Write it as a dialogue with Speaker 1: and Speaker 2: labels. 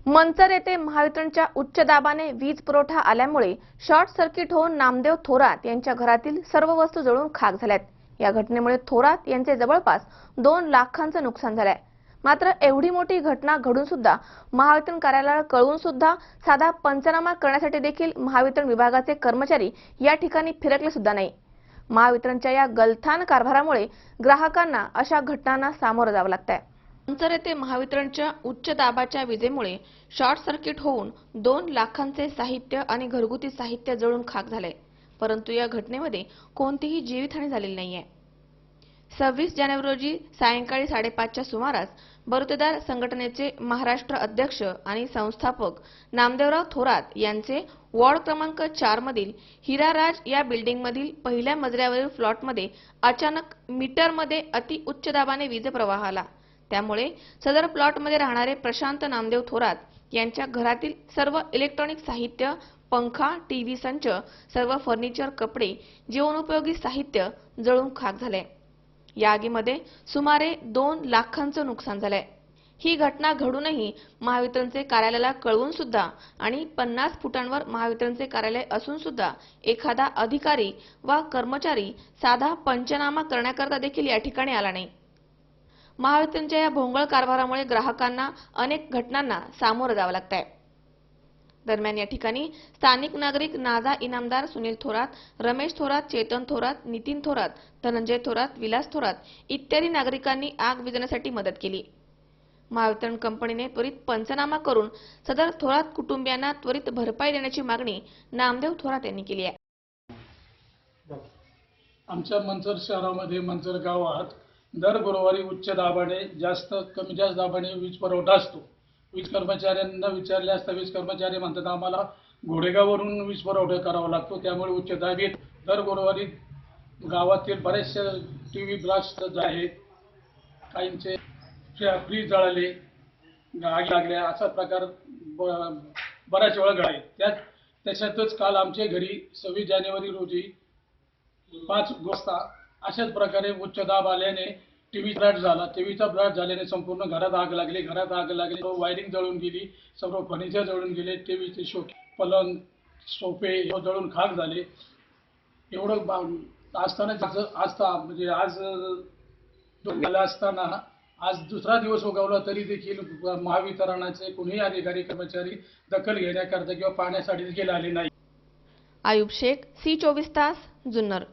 Speaker 1: मंचर येथे महावितरणच्या उच्च दाबाने वीज पुरवठा आल्यामुळे शॉर्ट सर्किट होऊन नामदेव थोरात यांच्या घरातील सर्व वस्तू जळून खाक झाल्यात। या घटनेमुळे थोरात यांचे जवळपास 2 लाखांचं नुकसान झालंय। मात्र एवढी मोठी घटना घडून सुद्धा महावितरण कार्यालयाला कळवून सुद्धा साधा पंचनामा करण्यासाठी देखील महावितरण विभागाचे कर्मचारी या ठिकाणी फिरकले सुद्धा नाही। महावितरणच्या या गलथान कारभारामुळे ग्राहकांना अशा घटनांना सामोरं जावं लागतंय। मंचर येथे महावितरणच्या उच्च दाबाच्या विजेमुळे शॉर्ट सर्किट होऊन 2 लाखांचे साहित्य आणि घरगुती साहित्य जळून खाक झाले, परंतु या घटनेमध्ये कोणतीही जीवितहानी झालेली नाहीये। 26 जानेवारी रोजी सायंकाळी 5:30च्या सुमारास बरुतेदार संघटनेचे महाराष्ट्र अध्यक्ष आणि संस्थापक नामदेवराव थोरात यांचे वॉर्ड क्रमांक 4 मधील हिराराज या बिल्डिंगमधील पहिल्या मजल्यावरील फ्लॅटमध्ये अचानक मीटरमध्ये अति उच्च दाबाने वीज प्रवाह आला। त्यामुळे सदर प्लॉटमध्ये राहणारे प्रशांत नामदेव थोरात यांच्या घरातील सर्व इलेक्ट्रॉनिक साहित्य, पंखा, टीव्ही संच, सर्व फर्निचर, कपडे, जीवनोपयोगी साहित्य जळून खाक झाले। या आगीमध्ये सुमारे 2 लाखांचं नुकसान झालंय। ही घटना घडूनही महावितरणचे कार्यालयाला कळवून सुद्धा आणि 50 फुटांवर महावितरणचे कार्यालय असून सुद्धा एखादा अधिकारी वा कर्मचारी साधा पंचनामा करण्याकरता देखील या ठिकाणी आला नाही। महावितरणच्या या भोंगळ कारभारामुळे ग्राहकांना अनेक घटनांना सामोरं जावं लागतंय। दरम्यान या ठिकाणी स्थानिक नागरिक नाझा इनामदार, सुनील थोरात, रमेश थोरात, चेतन थोरात, नितीन थोरात, धनंजय थोरात, विलास थोरात इत्यादी नागरिकांनी आग विझवण्यासाठी मदत केली। महावितरण कंपनीने त्वरित पंचनामा करून सदर थोरात कुटुंबियांना त्वरित भरपाई देण्याची मागणी नामदेव थोरात यांनी केली आहे।
Speaker 2: आमच्या मंचर शहरामध्ये मंचर गावात दर गुरुवारी उच्च दाबाने कमी जास्त दाबाने वीज पुरवठा असतो। वीज कर्मचाऱ्यांना विचारले असता वीज कर्मचारी म्हणतात आम्हाला घोडेगाववरून वीज पुरवठा करावा लागतो, त्यामुळे उच्च दाबीत दर गुरुवारी गावातील बरेचसे टीव्ही ब्लास्ट आहेत, काहींचे फ्रीज जळाले, आग लागल्या, असा प्रकार बऱ्याच वेळा घडला। त्याच्यातच काल आमच्या घरी 26 जानेवारी रोजी 5 वाजता अशाच प्रकारे उच्च दाब आल्याने टीव्ही ब्लास्ट झाला। टीव्हीचा ब्लास्ट झाल्याने संपूर्ण घरात आग लागली। वायरिंग जळून गेली, सर्व फर्निचर जळून गेले, टीव्हीचे शोके, पलंग, सोफे जळून खाक झाले। एवढं असताना म्हणजे आज असताना आज दुसरा दिवस उगवला तरी देखील महावितरणाचे कोणीही अधिकारी कर्मचारी दखल घेण्याकरता किंवा पाहण्यासाठी देखील आले नाही।
Speaker 1: आयुब शेख, C24 तास, जुन्नर।